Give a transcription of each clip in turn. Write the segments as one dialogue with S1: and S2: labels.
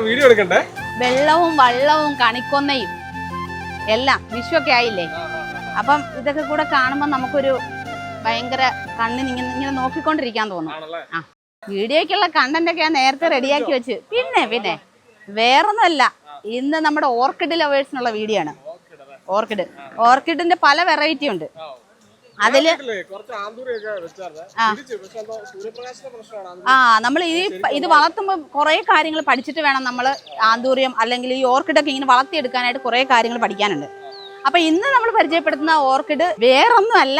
S1: Video എടുക്കണ്ടേ?
S2: വെള്ളവും വള്ളവും കണിക്കൊന്നയും എല്ലാം വിഷുവൊക്കെ ആയില്ലേ, അപ്പം ഇതൊക്കെ കൂടെ കാണുമ്പോൾ നമുക്കൊരു ഭയങ്കര കണ്ണിന് ഇങ്ങനെ നോക്കിക്കൊണ്ടിരിക്കാൻ തോന്നും. ആ, വീഡിയോക്കുള്ള കണ്ടന്റ് ഒക്കെ ഞാൻ നേരത്തെ റെഡിയാക്കി വെച്ച്. പിന്നെ വേറൊന്നുമല്ല, ഇന്ന് നമ്മുടെ ഓർക്കിഡ് ലവേഴ്സിനുള്ള വീഡിയോ ആണ്. ഓർക്കിഡിന്റെ പല വെറൈറ്റി ഉണ്ട്. അതില് നമ്മൾ ഇത് വളർത്തുമ്പോൾ കുറെ കാര്യങ്ങൾ പഠിച്ചിട്ട് വേണം നമ്മൾ ആന്തൂറിയം അല്ലെങ്കിൽ ഈ ഓർക്കിഡൊക്കെ ഇങ്ങനെ വളർത്തിയെടുക്കാനായിട്ട് കുറെ കാര്യങ്ങൾ പഠിക്കാനുണ്ട്. അപ്പൊ ഇന്ന് നമ്മൾ പരിചയപ്പെടുത്തുന്ന ഓർക്കിഡ് വേറൊന്നുമല്ല,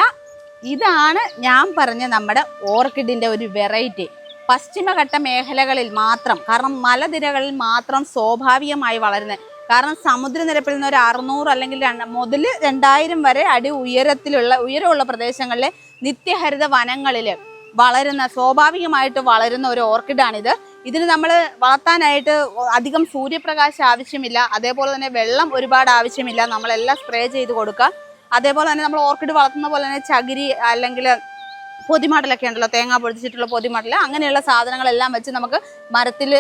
S2: ഇതാണ് ഞാൻ പറഞ്ഞ നമ്മുടെ ഓർക്കിഡിന്റെ ഒരു വെറൈറ്റി. പശ്ചിമഘട്ട മേഖലകളിൽ മാത്രം, കാരണം മലനിരകളിൽ മാത്രം സ്വാഭാവികമായി വളരുന്നത്. കാരണം സമുദ്രനിരപ്പിൽ നിന്ന് ഒരു 600 അല്ലെങ്കിൽ മുതൽ 2000 വരെ അടി ഉയരമുള്ള പ്രദേശങ്ങളിലെ നിത്യഹരിത വനങ്ങളിൽ വളരുന്ന, സ്വാഭാവികമായിട്ട് വളരുന്ന ഒരു ഓർക്കിഡാണിത്. ഇതിന് നമ്മൾ വളർത്താനായിട്ട് അധികം സൂര്യപ്രകാശം ആവശ്യമില്ല, അതേപോലെ തന്നെ വെള്ളം ഒരുപാട് ആവശ്യമില്ല. നമ്മളെല്ലാം സ്പ്രേ ചെയ്ത് കൊടുക്കുക. അതേപോലെ തന്നെ നമ്മൾ ഓർക്കിഡ് വളർത്തുന്ന പോലെ തന്നെ ചകിരി അല്ലെങ്കിൽ പൊതിമടലൊക്കെ ഉണ്ടല്ലോ, തേങ്ങ പൊടിച്ചിട്ടുള്ള പൊതിമടൽ, അങ്ങനെയുള്ള സാധനങ്ങളെല്ലാം വെച്ച് നമുക്ക് മരത്തിൽ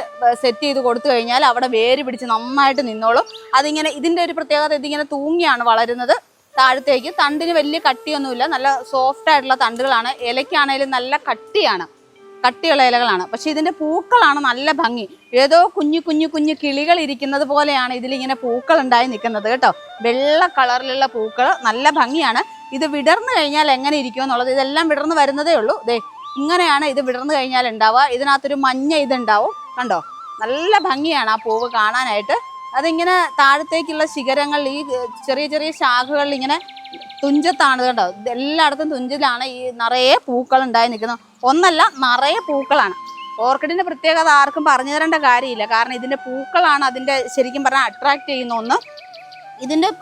S2: സെറ്റ് ചെയ്ത് കൊടുത്തു കഴിഞ്ഞാൽ അവിടെ വേര് പിടിച്ച് നന്നായിട്ട് നിന്നോളും. അതിങ്ങനെ, ഇതിൻ്റെ ഒരു പ്രത്യേകത, ഇതിങ്ങനെ തൂങ്ങിയാണ് വളരുന്നത് താഴത്തേക്ക്. തണ്ടിന് വലിയ കട്ടിയൊന്നുമില്ല, നല്ല സോഫ്റ്റ് ആയിട്ടുള്ള തണ്ടുകളാണ്. ഇലയ്ക്കാണേലും നല്ല കട്ടിയുള്ള ഇലകളാണ്. പക്ഷെ ഇതിൻ്റെ പൂക്കളാണ് നല്ല ഭംഗി. ഏതോ കുഞ്ഞു കിളികൾ ഇരിക്കുന്നത് പോലെയാണ് ഇതിലിങ്ങനെ പൂക്കൾ ഉണ്ടായി നിൽക്കുന്നത് കേട്ടോ. വെള്ള കളറിലുള്ള പൂക്കൾ, നല്ല ഭംഗിയാണ്. ഇത് വിടർന്നു കഴിഞ്ഞാൽ എങ്ങനെ ഇരിക്കും എന്നുള്ളത്, ഇതെല്ലാം വിടർന്ന് വരുന്നതേ ഉള്ളൂ. ദേ ഇങ്ങനെയാണ് ഇത് വിടർന്നു കഴിഞ്ഞാൽ ഉണ്ടാവുക. ഇതിനകത്തൊരു മഞ്ഞ ഇതുണ്ടാവും, കണ്ടോ? നല്ല ഭംഗിയാണ് ആ പൂവ് കാണാനായിട്ട്. അതിങ്ങനെ താഴത്തേക്കുള്ള ശിഖരങ്ങൾ, ഈ ചെറിയ ശാഖകളിൽ ഇങ്ങനെ തുഞ്ചത്താണ് കേട്ടോ. എല്ലായിടത്തും തുഞ്ചിലാണ് ഈ നിറയെ പൂക്കൾ ഉണ്ടായി നിൽക്കുന്നത്. ഒന്നല്ല, നിറയെ പൂക്കളാണ്. ഓർക്കിഡിന്റെ പ്രത്യേകത ആർക്കും പറഞ്ഞു തരേണ്ട കാര്യമില്ല, കാരണം ഇതിന്റെ പൂക്കളാണ് അതിന്റെ ശരിക്കും പറഞ്ഞാൽ അട്രാക്ട് ചെയ്യുന്ന ഒന്ന്.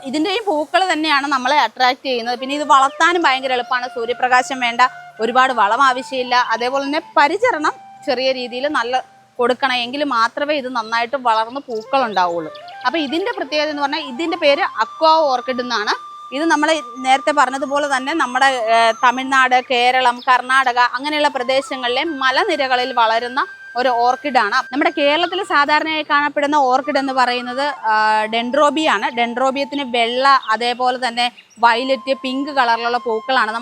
S2: ഇതിന്റെയും പൂക്കൾ തന്നെയാണ് നമ്മളെ അട്രാക്ട് ചെയ്യുന്നത്. പിന്നെ ഇത് വളർത്താനും ഭയങ്കര എളുപ്പമാണ്. സൂര്യപ്രകാശം വേണ്ട, ഒരുപാട് വളം ആവശ്യമില്ല. അതേപോലെ തന്നെ പരിചരണം ചെറിയ രീതിയിൽ നല്ല കൊടുക്കണം, എങ്കിൽ മാത്രമേ ഇത് നന്നായിട്ട് വളർന്ന് പൂക്കൾ ഉണ്ടാവുള്ളൂ. അപ്പൊ ഇതിന്റെ പ്രത്യേകത എന്ന് പറഞ്ഞാൽ, ഇതിന്റെ പേര് അക്വാ ഓർക്കിഡ് എന്നാണ്. ഇത് നമ്മൾ നേരത്തെ പറഞ്ഞതുപോലെ തന്നെ നമ്മുടെ തമിഴ്നാട്, കേരളം, കർണാടക അങ്ങനെയുള്ള പ്രദേശങ്ങളിലെ മലനിരകളിൽ വളരുന്ന ഒരു ഓർക്കിഡാണ്. നമ്മുടെ കേരളത്തിൽ സാധാരണയായി കാണപ്പെടുന്ന ഓർക്കിഡ് എന്ന് പറയുന്നത് ഡെൻഡ്രോബിയാണ്. ഡെൻഡ്രോബിയത്തിന് വെള്ള, അതേപോലെ തന്നെ വയലറ്റ്, പിങ്ക് കളറിലുള്ള പൂക്കളാണ്.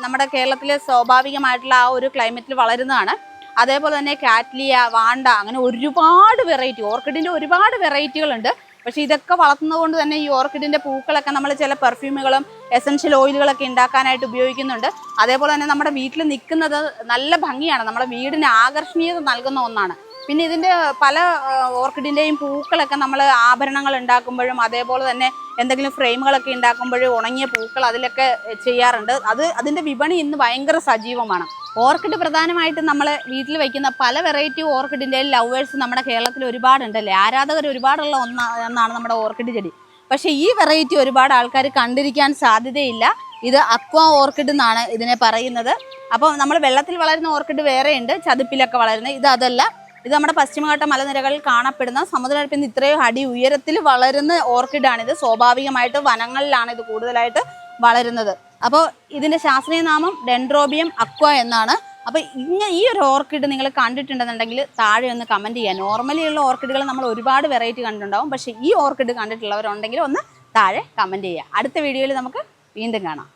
S2: നമ്മുടെ കേരളത്തിലെ സ്വാഭാവികമായിട്ടുള്ള ആ ഒരു ക്ലൈമറ്റിൽ വളരുന്നതാണ്. അതേപോലെ തന്നെ കാറ്റ്ലിയ, വാണ്ട, അങ്ങനെ ഒരുപാട് വെറൈറ്റി, ഓർക്കിഡിൻ്റെ ഒരുപാട് വെറൈറ്റികളുണ്ട്. പക്ഷെ ഇതൊക്കെ വളർത്തുന്നത് കൊണ്ട് തന്നെ ഈ ഓർക്കിഡിന്റെ പൂക്കളൊക്കെ നമ്മൾ ചില പെർഫ്യൂമുകളും എസൻഷ്യൽ ഓയിലുകളൊക്കെ ഉണ്ടാക്കാനായിട്ട് ഉപയോഗിക്കുന്നുണ്ട്. അതേപോലെ തന്നെ നമ്മുടെ വീട്ടിൽ നിൽക്കുന്നത് നല്ല ഭംഗിയാണ്, നമ്മുടെ വീടിന് ആകർഷണീയത നൽകുന്ന ഒന്നാണ്. പിന്നെ ഇതിൻ്റെ പല ഓർക്കിഡിൻ്റെയും പൂക്കളൊക്കെ നമ്മൾ ആഭരണങ്ങൾ ഉണ്ടാക്കുമ്പോഴും അതേപോലെ തന്നെ എന്തെങ്കിലും ഫ്രെയിമുകളൊക്കെ ഉണ്ടാക്കുമ്പോഴും ഉണങ്ങിയ പൂക്കൾ അതിലൊക്കെ ചെയ്യാറുണ്ട്. അതിൻ്റെ വിപണി ഇന്ന് ഭയങ്കര സജീവമാണ്. ഓർക്കിഡ് പ്രധാനമായിട്ടും നമ്മൾ വീട്ടിൽ വയ്ക്കുന്ന പല വെറൈറ്റി ഓർക്കിഡിൻ്റെ ലവേഴ്സ് നമ്മുടെ കേരളത്തിൽ ഒരുപാടുണ്ടല്ലേ, ആരാധകർ ഒരുപാടുള്ള ഒന്നാണ് നമ്മുടെ ഓർക്കിഡ് ചെടി. പക്ഷേ ഈ വെറൈറ്റി ഒരുപാട് ആൾക്കാർ കണ്ടിരിക്കാൻ സാധ്യതയില്ല. ഇത് അക്വാ ഓർക്കിഡ് എന്നാണ് ഇതിനെ പറയുന്നത്. അപ്പോൾ നമ്മൾ വെള്ളത്തിൽ വളരുന്ന ഓർക്കിഡ് വേറെയുണ്ട്, ചതുപ്പിലൊക്കെ വളരുന്നത്. അതല്ല, ഇത് നമ്മുടെ പശ്ചിമഘട്ട മലനിരകളിൽ കാണപ്പെടുന്ന, സമുദ്രനിരപ്പിൽ നിന്ന് ഇത്രയും അടി ഉയരത്തിൽ വളരുന്ന ഓർക്കിഡാണിത്. സ്വാഭാവികമായിട്ട് വനങ്ങളിലാണ് ഇത് കൂടുതലായിട്ട് വളരുന്നത്. അപ്പോൾ ഇതിൻ്റെ ശാസ്ത്രീയ നാമം ഡെൻഡ്രോബിയം അക്വ എന്നാണ്. അപ്പോൾ ഈ ഒരു ഓർക്കിഡ് നിങ്ങൾ കണ്ടിട്ടുണ്ടെന്നുണ്ടെങ്കിൽ താഴെ ഒന്ന് കമൻറ്റ് ചെയ്യുക. നോർമലി ഉള്ള ഓർക്കിഡുകൾ നമ്മൾ ഒരുപാട് വെറൈറ്റി കണ്ടിട്ടുണ്ടാവും, പക്ഷേ ഈ ഓർക്കിഡ് കണ്ടിട്ടുള്ളവരുണ്ടെങ്കിൽ ഒന്ന് താഴെ കമൻറ്റ് ചെയ്യുക. അടുത്ത വീഡിയോയിൽ നമുക്ക് വീണ്ടും കാണാം.